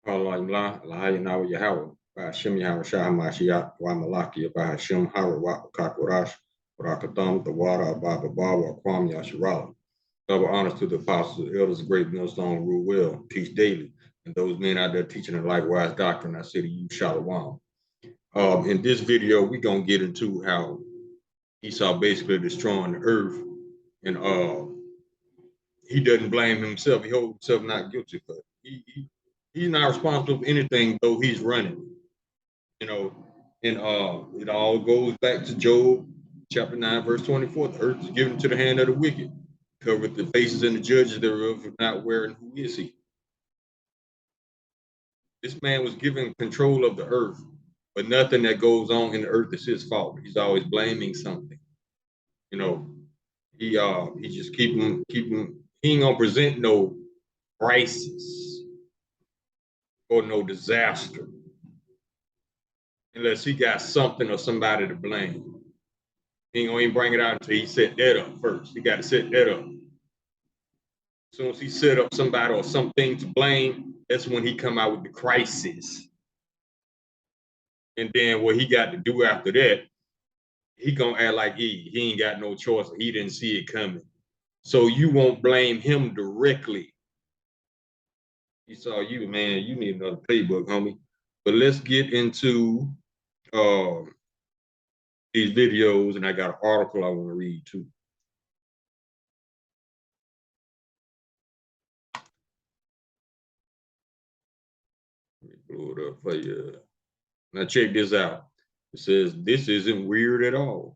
Allah Lahayana Yahweh, by Hashem Yahweh Shah Mashiach, Wa Malaki, by Hashem Hara Wakakorash, Rakadam, the water, Baba Bawa, Kwam Yasharala. Double honors to the apostles, the elders, great millstone, rule well, teach daily, and those men out there teaching the likewise doctrine. I say to you, Shalom. In this video, we're gonna get into how Esau basically destroying the earth, and he doesn't blame himself. He holds himself not guilty, but he's not responsible for anything, though he's running. You know, and it all goes back to Job chapter 9, verse 24. The earth is given to the hand of the wicked, covered the faces and the judges thereof for not wearing. Who is he? This man was given control of the earth, but nothing that goes on in the earth is his fault. He's always blaming something. You know, he just keeping. He ain't gonna present no crisis or no disaster unless he got something or somebody to blame. He ain't gonna even bring it out until he set that up first. He got to set that up. As soon as he set up somebody or something to blame, that's when he come out with the crisis. And then what he got to do after that, he gonna act like he ain't got no choice. He didn't see it coming. So you won't blame him directly. He saw you, man. You need another playbook, homie. But let's get into these videos, and I got an article I want to read too. Let me blow it up for you. Now check this out. It says this isn't weird at all.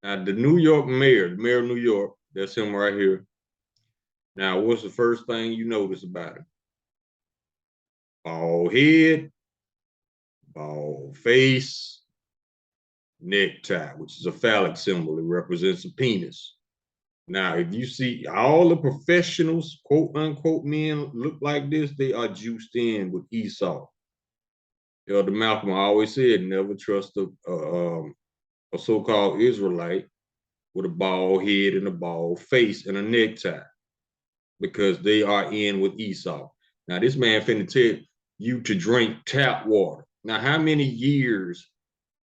Now the New York mayor, the mayor of New York, that's him right here. Now, what's the first thing you notice about him? Bald head, bald face, necktie, which is a phallic symbol. It represents a penis. Now, if you see all the professionals, quote unquote, men look like this, they are juiced in with Esau. Elder Malcolm always said, never trust a so-called Israelite with a bald head and a bald face and a necktie, because they are in with Esau. Now, this man finna tell you to drink tap water. Now, how many years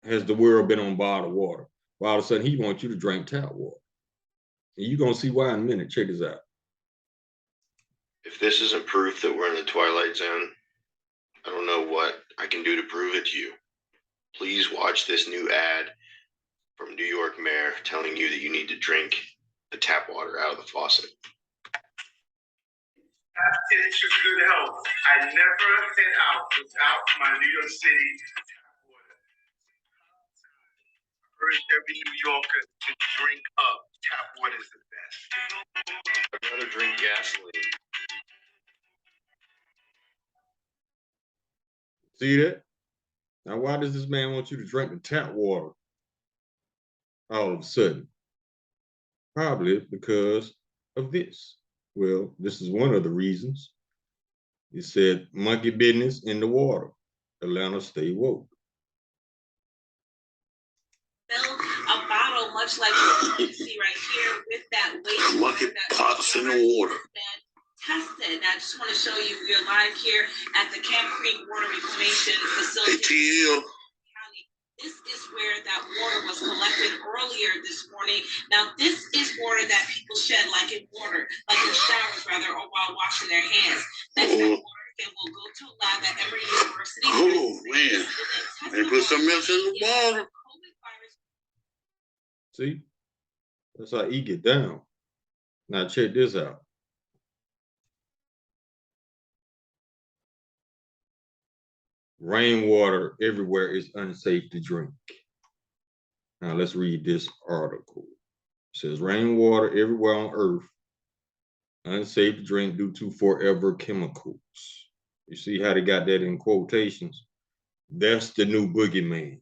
has the world been on bottled water? Well, all of a sudden, he wants you to drink tap water. And you're going to see why in a minute. Check this out. If this isn't proof that we're in the twilight zone, I don't know what I can do to prove it to you. Please watch this new ad from New York Mayor telling you that you need to drink the tap water out of the faucet. Abstinence for good health. I never set out without my New York City tap water. I urge every New Yorker to drink up. Tap water is the best. I'd rather drink gasoline. See that? Now, why does this man want you to drink the tap water all of a sudden? Probably because of this. Well, this is one of the reasons. He said, monkey business in the water. Atlanta, stay woke. Fill a bottle much like you see right here with that waste. Monkey pots in the water. Tested. Now, I just want to show you, we're live here at the Camp Creek Water Reclamation Facility. ATL. This is where that water was collected earlier this morning. Now, this is water that people shed, like in showers, rather, or while washing their hands. That's the water that will go to a lab at every university. Oh, man. They put something else in the bottle. See? That's how he get down. Now, check this out. Rainwater everywhere is unsafe to drink. Now let's read this article. It says rainwater everywhere on earth unsafe to drink due to forever chemicals. You see how they got that in quotations? That's the new boogeyman.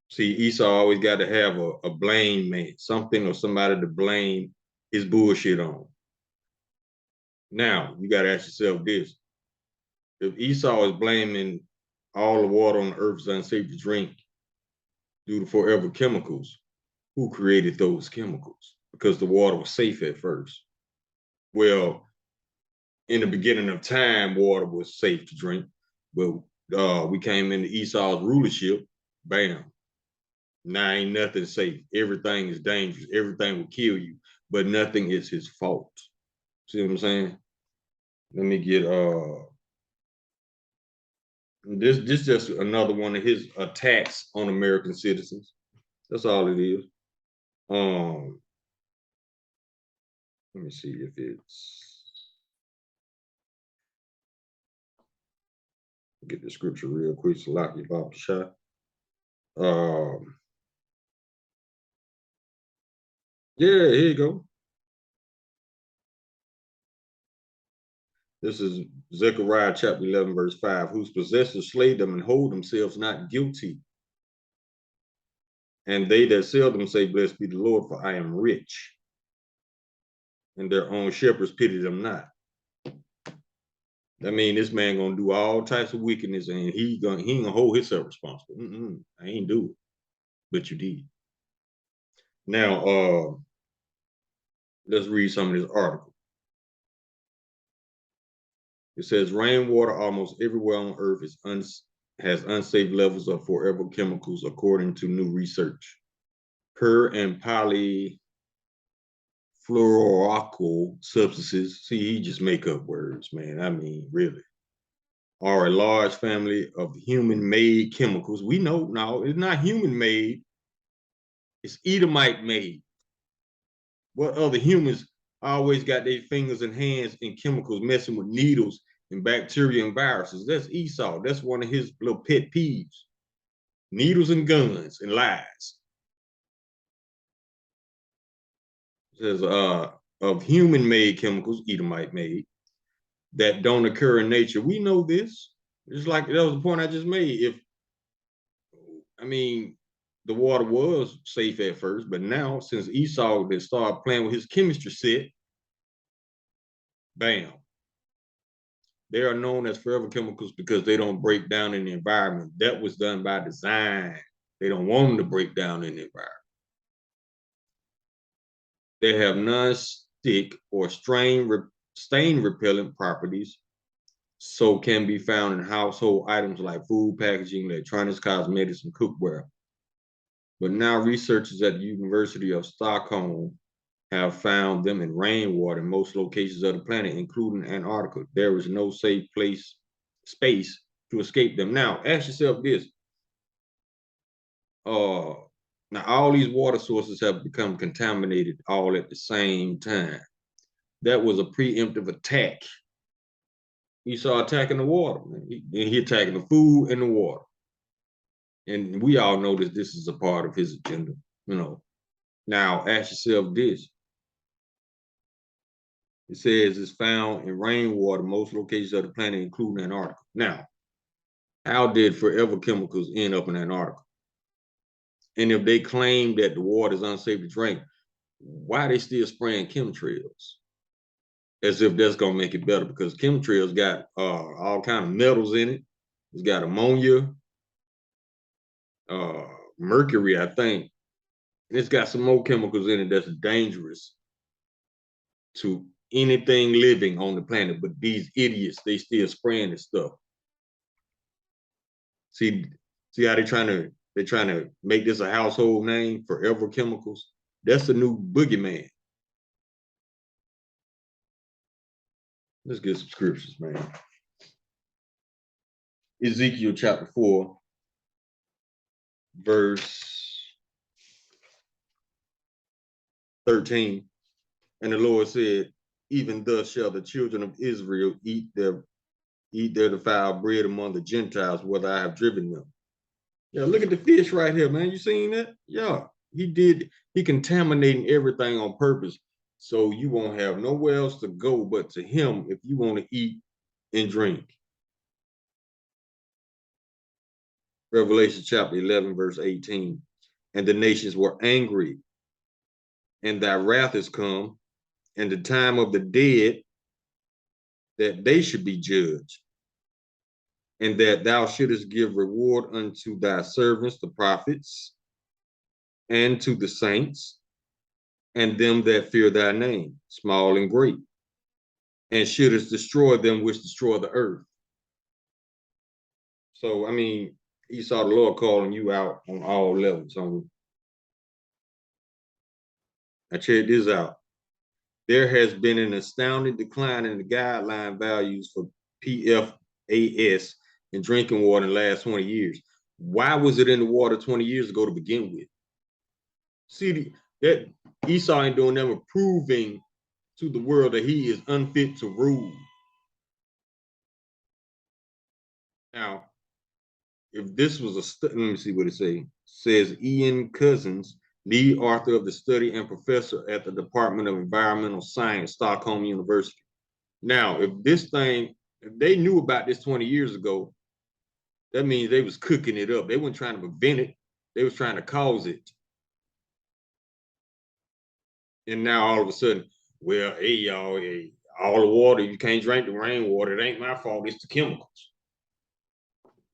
See, Esau always got to have a blame man, something or somebody to blame his bullshit on. Now, you got to ask yourself this. If Esau is blaming all the water on earth is unsafe to drink due to forever chemicals, who created those chemicals? Because the water was safe at first. Well, in the beginning of time, water was safe to drink, but we came into Esau's rulership, bam. Now ain't nothing safe. Everything is dangerous. Everything will kill you, but nothing is his fault. See what I'm saying? Let me get this just another one of his attacks on American citizens. That's all it is. Let me see if it's get the scripture real quick. Salaki Bob Shah. Yeah, here you go. This is Zechariah chapter 11, verse 5. Whose possessors slay them and hold themselves not guilty. And they that sell them say, blessed be the Lord, for I am rich. And their own shepherds pity them not. That mean this man gonna do all types of wickedness, and he ain't gonna hold himself responsible. I ain't do it, but you did. Now, let's read some of this article. It says rainwater almost everywhere on Earth has unsafe levels of forever chemicals, according to new research. Per and polyfluoroalkyl substances. See, he just make up words, man. I mean, really. Are a large family of human-made chemicals. We know now it's not human-made, it's Edomite-made. What other humans always got their fingers and hands in chemicals, messing with needles and bacteria and viruses? That's Esau. That's one of his little pet peeves. Needles and guns and lies. It says of human-made chemicals, Edomite-made, that don't occur in nature. We know this. It's like that was the point I just made. The water was safe at first, but now since Esau had started playing with his chemistry set, bam. They are known as forever chemicals because they don't break down in the environment. That was done by design. They don't want them to break down in the environment. They have non-stick or stain repellent properties, so can be found in household items like food packaging, electronics, cosmetics, and cookware. But now researchers at the University of Stockholm have found them in rainwater in most locations of the planet, including Antarctica. There is no safe space to escape them. Now, ask yourself this. Now, all these water sources have become contaminated all at the same time. That was a preemptive attack. Esau attacking the water, man. He attacking the food and the water. And we all know that this is a part of his agenda, you know. Now, ask yourself this. It says it's found in rainwater, most locations of the planet, including Antarctica. Now, how did forever chemicals end up in Antarctica? And if they claim that the water is unsafe to drink, why are they still spraying chemtrails? As if that's gonna make it better, because chemtrails got all kind of metals in it. It's got ammonia, mercury, I think. And it's got some more chemicals in it that's dangerous to anything living on the planet. But these idiots, they still spraying this stuff. See how they're trying to make this a household name, forever chemicals. That's the new boogeyman. Let's get some scriptures, man. Ezekiel chapter 4, verse 13. And the Lord said, even thus shall the children of Israel eat their defiled bread among the Gentiles, whether I have driven them. Yeah, look at the fish right here, man. You seen that? Yeah, he contaminating everything on purpose. So you won't have nowhere else to go but to him if you want to eat and drink. Revelation chapter 11, verse 18. And the nations were angry, and thy wrath is come, and the time of the dead, that they should be judged, and that thou shouldest give reward unto thy servants, the prophets, and to the saints, and them that fear thy name, small and great. and shouldest destroy them which destroy the earth. So, I mean, Esau, the Lord calling you out on all levels. Now, check this out. There has been an astounding decline in the guideline values for PFAS in drinking water in the last 20 years. Why was it in the water 20 years ago to begin with? See, that Esau ain't doing them proving to the world that he is unfit to rule. Now, if this was a let me see what it says Ian Cousins, lead author of the study and professor at the Department of Environmental Science, Stockholm University. Now, if they knew about this 20 years ago, that means they was cooking it up. They weren't trying to prevent it. They was trying to cause it. And now all of a sudden, well, hey, y'all, hey, all the water, you can't drink the rainwater. It ain't my fault. It's the chemicals.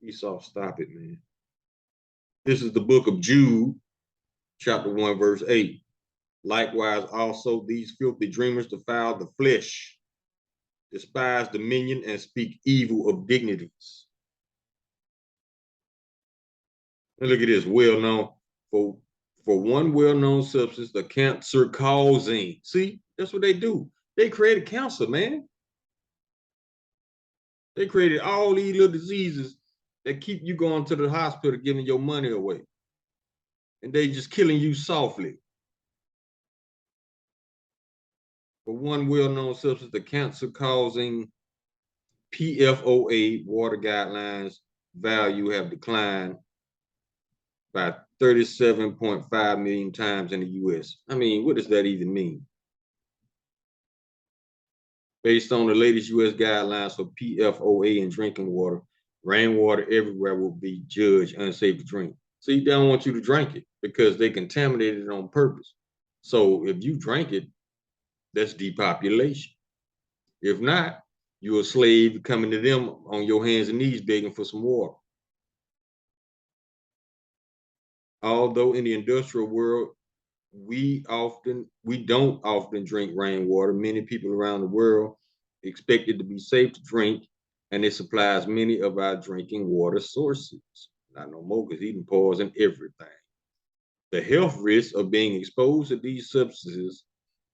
Esau, stop it, man. This is the book of Jude, chapter 1, verse 8. Likewise, also these filthy dreamers defile the flesh, despise dominion, and speak evil of dignities. And look at this, well-known, for one well-known substance, the cancer causing. See, that's what they do. They created cancer, man. They created all these little diseases that keep you going to the hospital, giving your money away. And they just killing you softly. For one well-known substance, the cancer-causing PFOA water guidelines value have declined by 37.5 million times in the US. I mean, what does that even mean? Based on the latest US guidelines for PFOA in drinking water, rainwater everywhere will be judged unsafe to drink. So they don't want you to drink it because they contaminated it on purpose. So if you drink it, that's depopulation. If not, you're a slave coming to them on your hands and knees begging for some water. Although in the industrial world, we don't often drink rainwater, many people around the world expect it to be safe to drink, and it supplies many of our drinking water sources. Not no more, because eating poison everything. The health risks of being exposed to these substances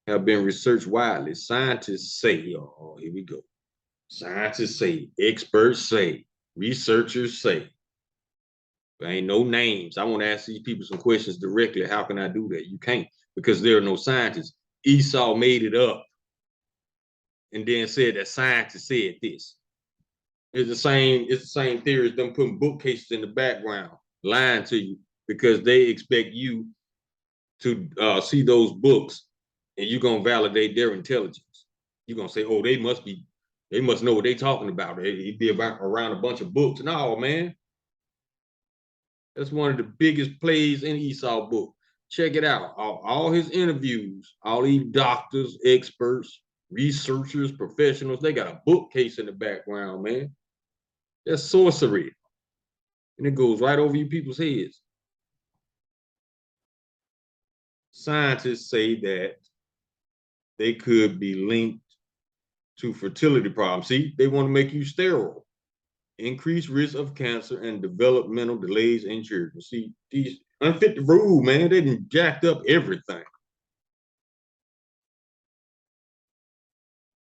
have been researched widely. Scientists say, oh, here we go. Scientists say, experts say, researchers say. There ain't no names. I want to ask these people some questions directly. How can I do that? You can't, because there are no scientists. Esau made it up and then said that scientists said this. It's the same theory as them putting bookcases in the background, lying to you, because they expect you to see those books and you're going to validate their intelligence. You're going to say, oh, they must know what they're talking about. They'd be around a bunch of books. No, man. That's one of the biggest plays in Esau book. Check it out. All his interviews, all these doctors, experts, researchers, professionals, they got a bookcase in the background, man. That's sorcery. And it goes right over you people's heads. Scientists say that they could be linked to fertility problems. See, they want to make you sterile. Increased risk of cancer and developmental delays in children. See, these unfit to rule, man, they done jacked up everything.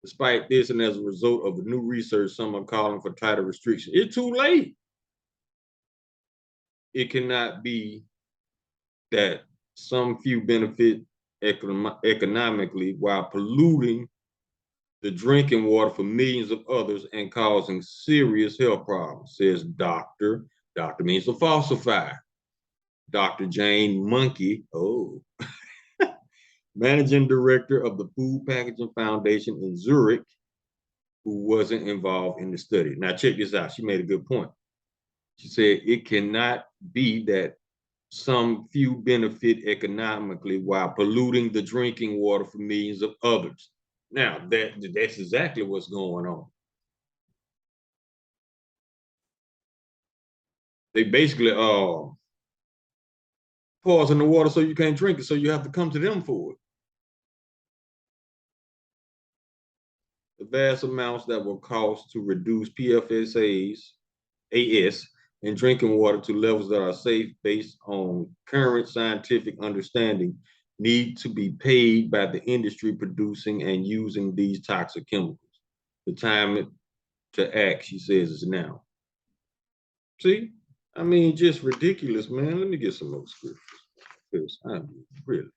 Despite this, and as a result of the new research, some are calling for tighter restrictions. It's too late. It cannot be that some few benefit economically while polluting the drinking water for millions of others and causing serious health problems, says Dr. Doctor means to falsify. Dr. Jane Monkey, managing director of the Food Packaging Foundation in Zurich, who wasn't involved in the study. Now check this out. She made a good point. She said it cannot be that some few benefit economically while polluting the drinking water for millions of others. Now, that's exactly what's going on. They basically poison the water so you can't drink it, so you have to come to them for it. the vast amounts that will cost to reduce PFAS in drinking water to levels that are safe based on current scientific understanding need to be paid by the industry producing and using these toxic chemicals. The time to act, she says, is now. See, I mean, just ridiculous, man. Let me get some more scriptures. Because I mean, really.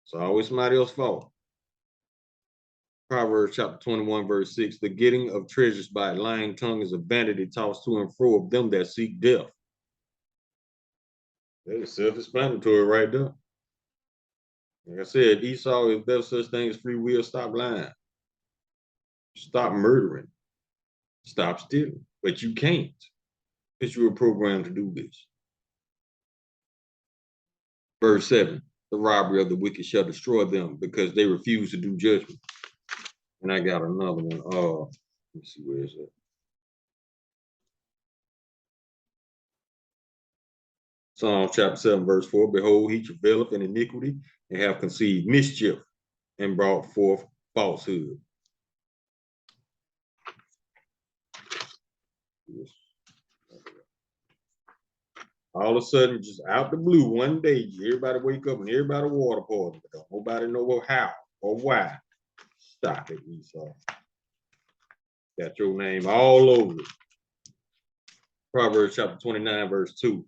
It's always somebody else's fault. Proverbs chapter 21, verse 6, the getting of treasures by a lying tongue is a vanity tossed to and fro of them that seek death. That is self-explanatory right there. Like I said, Esau, if there's such thing as free will, stop lying. Stop murdering. Stop stealing. But you can't, because you were programmed to do this. Verse 7, the robbery of the wicked shall destroy them because they refuse to do judgment. And I got another one. Let me see, where is it? Psalm chapter 7, verse 4, behold, he travaileth in iniquity and have conceived mischief and brought forth falsehood. All of a sudden, just out the blue, one day, everybody wake up and everybody water poisoning, but don't nobody know how or why. Stop it, Esau. Got your name all over it. Proverbs chapter 29, verse 2.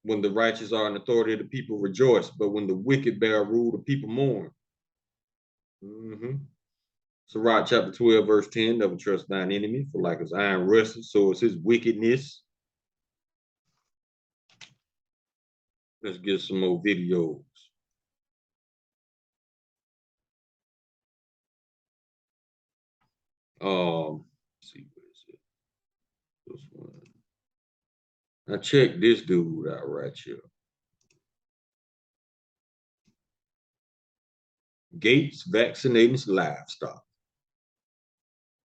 When the righteous are in authority, the people rejoice, but when the wicked bear rule, the people mourn. Sirach chapter 12, verse 10, never trust thine enemy, for like his iron rusted, so is his wickedness. Let's get some more videos. Let's see, what is it? This one. Now check this dude out right here. Gates vaccinating livestock.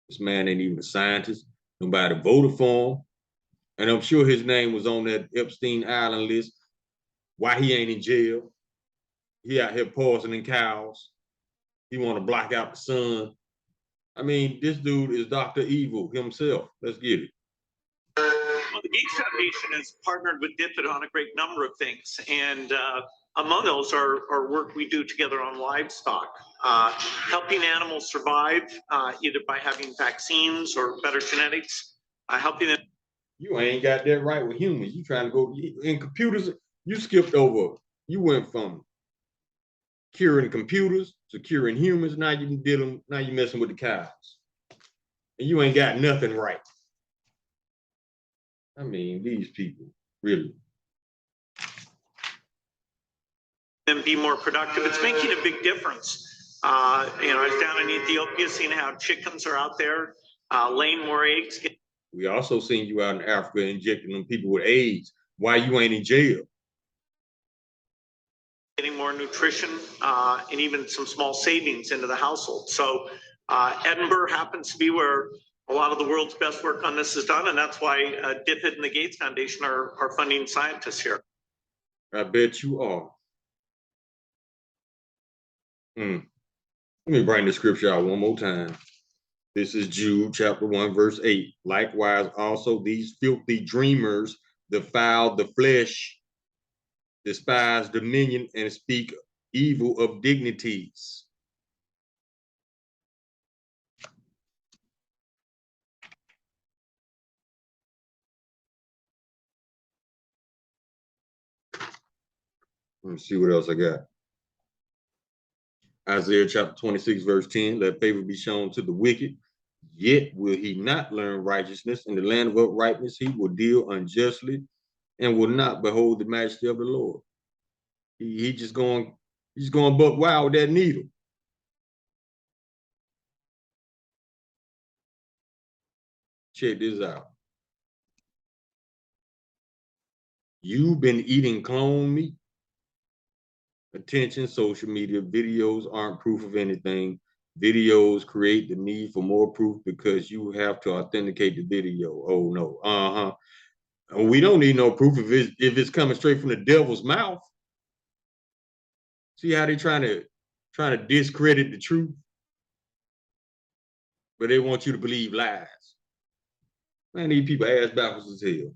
This man ain't even a scientist. Nobody voted for him. And I'm sure his name was on that Epstein Island list. Why he ain't in jail? He out here poisoning cows. He want to block out the sun. I mean, this dude is Dr. Evil himself. Let's get it. Well, the Gates Foundation has partnered with DFID on a great number of things. And among those are work we do together on livestock, helping animals survive either by having vaccines or better genetics, helping them. You ain't got that right with humans. You trying to go in computers. You skipped over. You went from curing computers to curing humans. Now you did them. Now you messing with the cows, and you ain't got nothing right. I mean, these people really. And be more productive. It's making a big difference. I was down in Ethiopia seeing how chickens are out there laying more eggs. We also seen you out in Africa injecting them people with AIDS. Why you ain't in jail? Getting more nutrition and even some small savings into the household. So Edinburgh happens to be where a lot of the world's best work on this is done, and that's why DFID and the Gates Foundation are funding scientists here. I bet you are. Let me bring the scripture out one more time. This is Jude chapter 1, verse 8. Likewise, also these filthy dreamers defile the flesh, despise dominion, and speak evil of dignities. Let me see what else I got. Isaiah chapter 26, verse 10, let favor be shown to the wicked, yet will he not learn righteousness. In the land of uprightness, he will deal unjustly and will not behold the majesty of the Lord. He's just going buck wild with that needle. Check this out. You've been eating clone meat. Attention, social media videos aren't proof of anything. Videos create the need for more proof because you have to authenticate the video. Oh no, we don't need no proof if it's coming straight from the devil's mouth. See how they trying trying to discredit the truth, but they want you to believe lies. Man, these people ass backwards as hell.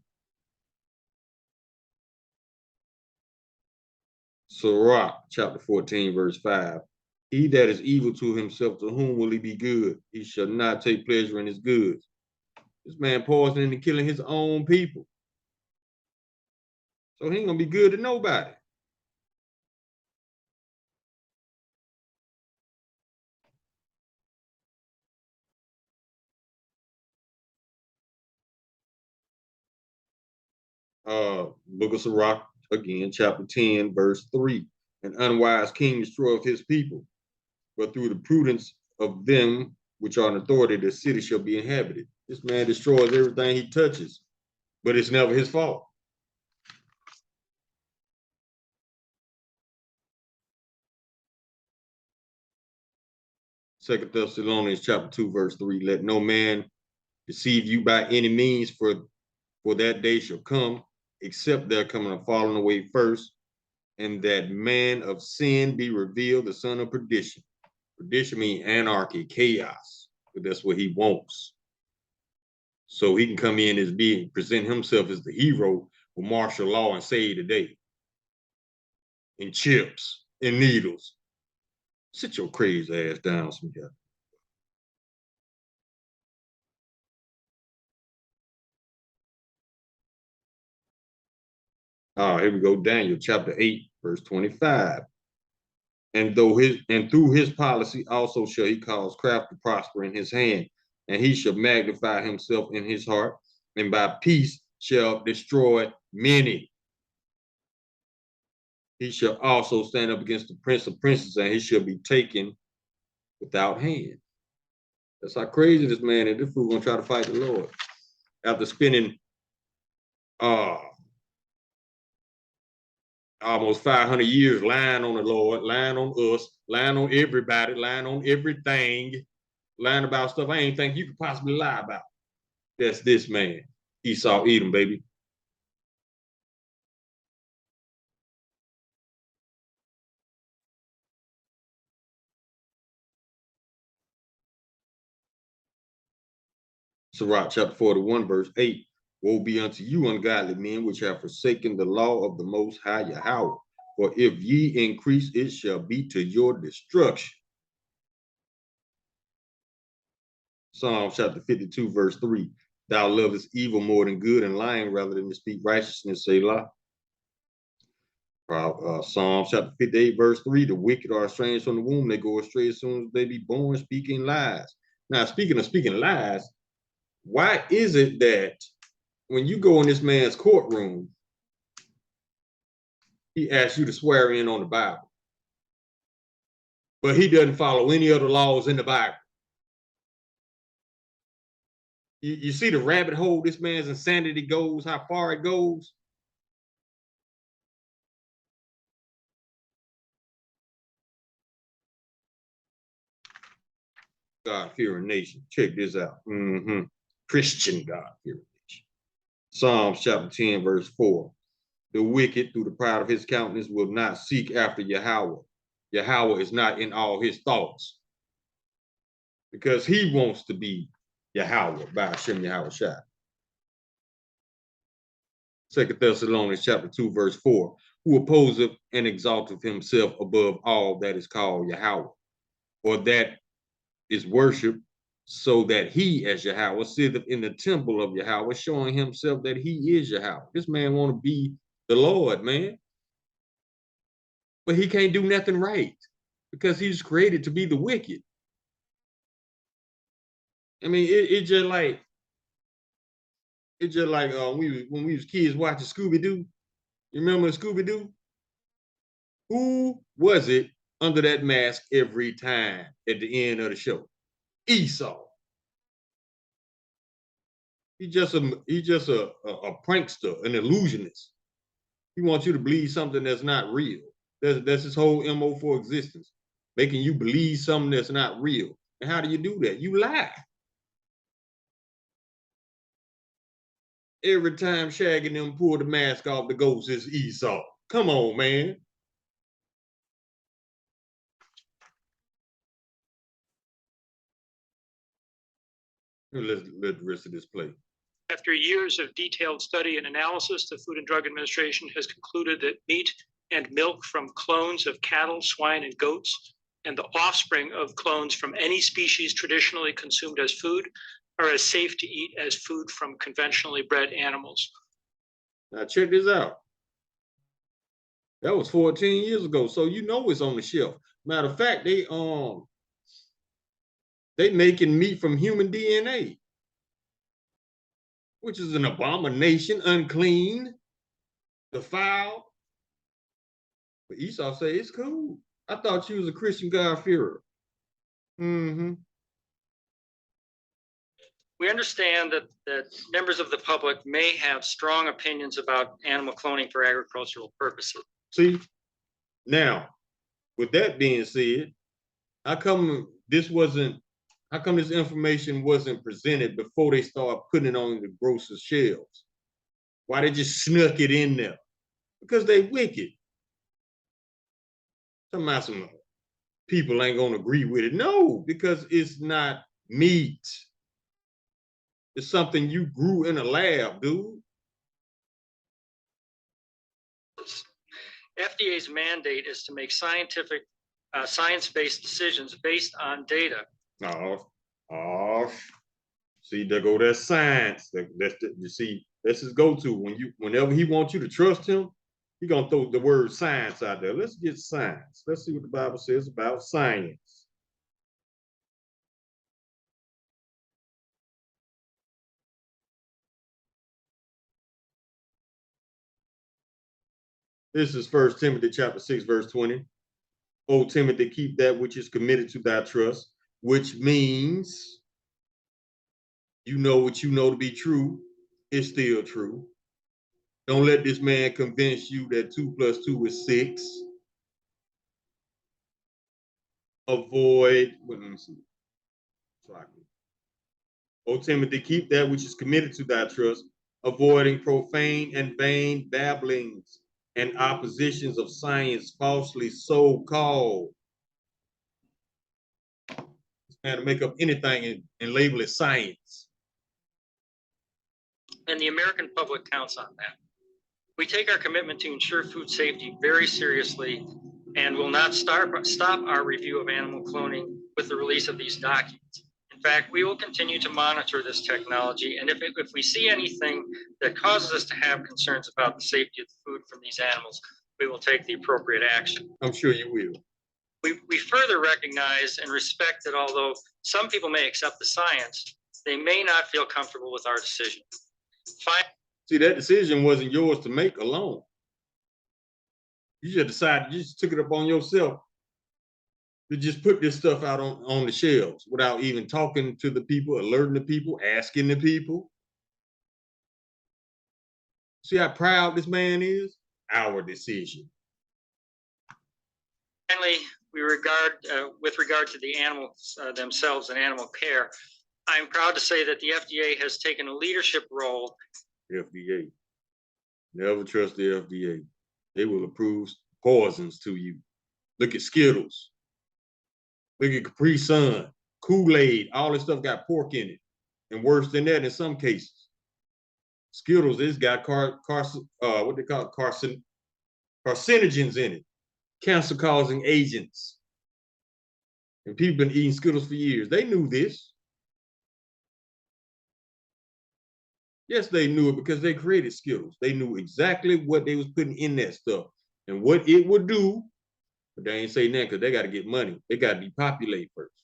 Sirach, chapter 14, verse 5. He that is evil to himself, to whom will he be good? He shall not take pleasure in his goods. This man poisoning and killing his own people. So he ain't gonna be good to nobody. Book of Sirach, again, chapter 10, verse 3. An unwise king destroyeth his people, but through the prudence of them which are in authority, the city shall be inhabited. This man destroys everything he touches, but it's never his fault. Second Thessalonians chapter 2, verse 3. Let no man deceive you by any means, for that day shall come, except there come a falling away first, and that man of sin be revealed, the son of perdition. Perdition means anarchy, chaos, but that's what he wants. So he can come in as being, present himself as the hero for martial law and save the day. And chips and needles. Sit your crazy ass down, some guy. Here we go. Daniel chapter 8, verse 25. And through his policy also shall he cause craft to prosper in his hand, and he shall magnify himself in his heart, and by peace shall destroy many. He shall also stand up against the prince of princes, and he shall be taken without hand. That's how crazy this man is. This fool gonna try to fight the Lord. After spending almost 500 years lying on the Lord, lying on us, lying on everybody, lying on everything, lying about stuff I ain't think you could possibly lie about. That's this man. Esau Edom, baby. Sirach chapter 41, verse 8. Woe be unto you, ungodly men, which have forsaken the law of the Most High Yahweh. For if ye increase, it shall be to your destruction. Psalm chapter 52, verse 3. Thou lovest evil more than good, and lying rather than to speak righteousness, Selah. Psalm chapter 58, verse 3. The wicked are estranged from the womb. They go astray as soon as they be born, speaking lies. Now, speaking of speaking lies, why is it that when you go in this man's courtroom, he asks you to swear in on the Bible, but he doesn't follow any other laws in the Bible? You see the rabbit hole this man's insanity goes, how far it goes? God-fearing nation. Check this out. Christian God-fearing nation. Psalms chapter 10, verse 4. The wicked, through the pride of his countenance, will not seek after Yahweh. Yahweh is not in all his thoughts, because he wants to be Yahweh by Hashem Yahweh Shai. 2 Thessalonians chapter 2, verse 4. Who opposeth and exalteth himself above all that is called Yahweh, or that is worship, so that he, as Yahweh, sitteth in the temple of Yahweh, showing himself that he is Yahweh. This man want to be the Lord, man. But he can't do nothing right, because he's created to be the wicked. I mean, it's just like when we was kids watching Scooby-Doo. You remember Scooby-Doo? Who was it under that mask every time at the end of the show? Esau. He's just a prankster, an illusionist. He wants you to believe something that's not real. That's his whole MO for existence, making you believe something that's not real. And how do you do that? You lie. Every time Shaggy and them pull the mask off, the ghost is Esau. Come on, man. Let the rest of this play. After years of detailed study and analysis, the Food and Drug Administration has concluded that meat and milk from clones of cattle, swine, and goats, and the offspring of clones from any species traditionally consumed as food, are as safe to eat as food from conventionally bred animals. Now check this out. That was 14 years ago, so you know it's on the shelf. Matter of fact, they making meat from human DNA, which is an abomination, unclean, defiled. But Esau say it's cool. I thought you was a Christian God-fearer. Mm-hmm. We understand that members of the public may have strong opinions about animal cloning for agricultural purposes. See, now, with that being said, how come this information wasn't presented before they started putting it on the grocer's shelves? Why they just snuck it in there? Because they wicked. Some people ain't gonna agree with it. No, because it's not meat. It's something you grew in a lab, dude. FDA's mandate is to make scientific, science-based decisions based on data. See, there go that science. You see, that's his go-to. Whenever he wants you to trust him, he gonna throw the word science out there. Let's get science. Let's see what the Bible says about science. This is 1 Timothy chapter 6, verse 20. O Timothy, keep that which is committed to thy trust, which means you know what you know to be true is still true. Don't let this man convince you that 2 + 2 is 6. Avoid, let me see. O Timothy, keep that which is committed to thy trust, avoiding profane and vain babblings and oppositions of science falsely so called. This man to make up anything and label it science. And the American public counts on that. We take our commitment to ensure food safety very seriously and will not stop our review of animal cloning with the release of these documents. In fact, we will continue to monitor this technology, and if we see anything that causes us to have concerns about the safety of the food from these animals, we will take the appropriate action. I'm sure you will. We further recognize and respect that although some people may accept the science, they may not feel comfortable with our decision. See, that decision wasn't yours to make alone. You just decided, you just took it upon yourself to just put this stuff out on the shelves without even talking to the people, alerting the people, asking the people. See how proud this man is? Our decision. Finally, with regard to the animals themselves and animal care, I'm proud to say that the FDA has taken a leadership role. FDA. Never trust the FDA. They will approve poisons to you. Look at Skittles. Look at Capri Sun, Kool-Aid, all this stuff got pork in it. And worse than that in some cases. Skittles, it's got carcinogens in it, cancer-causing agents. And people been eating Skittles for years. They knew this. Yes, they knew it because they created Skittles. They knew exactly what they was putting in that stuff and what it would do. But they ain't say that because they got to get money. They got to depopulate first.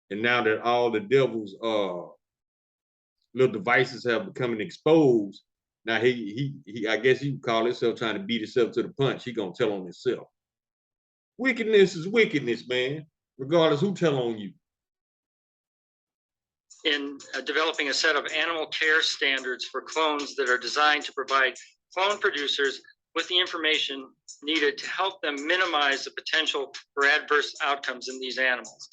And now that all the devil's little devices have become exposed, now he I guess he would call himself trying to beat himself to the punch. He gonna tell on himself. Wickedness is wickedness, man, regardless who tell on you. In developing a set of animal care standards for clones that are designed to provide clone producers with the information needed to help them minimize the potential for adverse outcomes in these animals.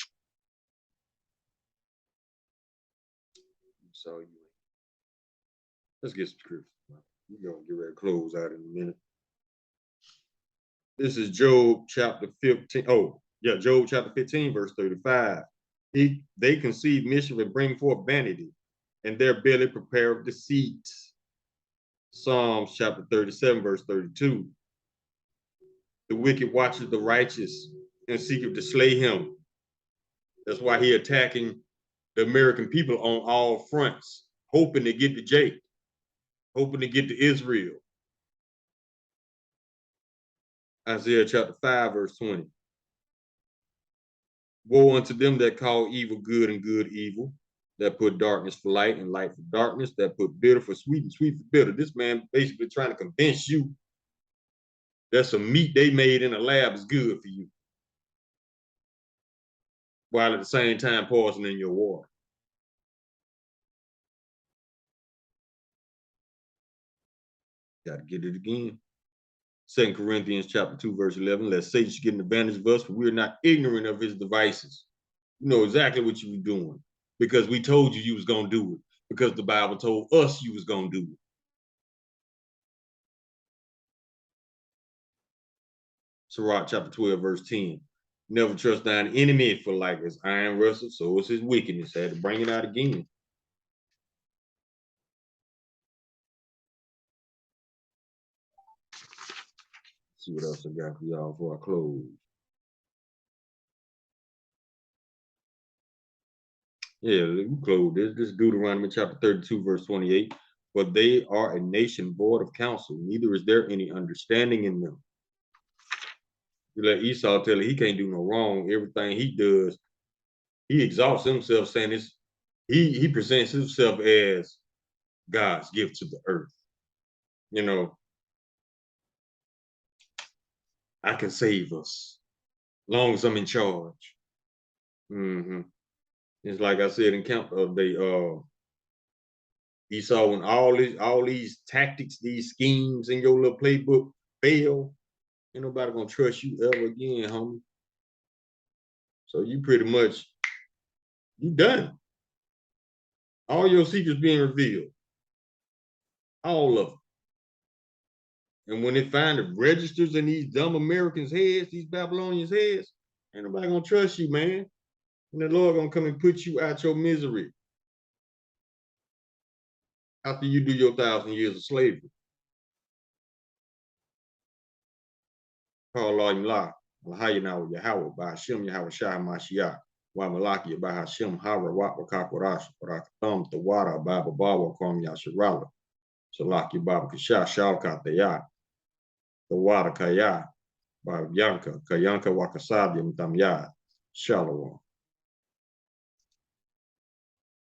So let's get some scripture. We're gonna get ready to close out in a minute. This is Job chapter 15. Oh, yeah, Job chapter 15, verse 35. They conceive mischief and bring forth vanity, and their belly prepare deceit. Psalms chapter 37, verse 32. The wicked watches the righteous and seeketh to slay him. That's why he attacking the American people on all fronts, hoping to get to Jake, hoping to get to Israel. Isaiah chapter 5, verse 20. Woe unto them that call evil good and good evil, that put darkness for light and light for darkness, that put bitter for sweet and sweet for bitter. This man basically trying to convince you that some meat they made in a lab is good for you, while at the same time poisoning your water. Got to get it again. 2 Corinthians chapter 2, verse 11, lest Satan should get an advantage of us, for we are not ignorant of his devices. You know exactly what you were doing, because we told you was going to do it, because the Bible told us you was going to do it. Sirach chapter 12, verse 10. Never trust thine enemy, for like as iron rustles, so is his wickedness. I had to bring it out again. See what else I got for y'all before I close. Yeah, we close this. This is Deuteronomy chapter 32, verse 28. For they are a nation void of counsel, neither is there any understanding in them. You let Esau tell you he can't do no wrong. Everything he does, he exalts himself, saying it's he presents himself as God's gift to the earth. You know, I can save us, long as I'm in charge. It's like I said in camp the other day, Esau, when all these tactics, these schemes in your little playbook fail, ain't nobody gonna trust you ever again, homie. So you pretty much, you done. All your secrets being revealed. All of them. And when they find the registers in these dumb Americans' heads, these Babylonians' heads, ain't nobody gonna trust you, man. And the Lord gonna come and put you out your misery after you do your 1,000 years of slavery. Call Allah, Lahayana Yahweh, by Hashem Yahweh Shah Mashiach, wa Malaki by Hashem Hara Wat Wakakwarash, Barakatham, Tawara, Baba Bawa, Kwam Yashirala, Salaki Baba Kasha, Shalkataya, Tawara Kaya, Baba Yanka, Kayanka Wakasabi, Mtamya, Shalom.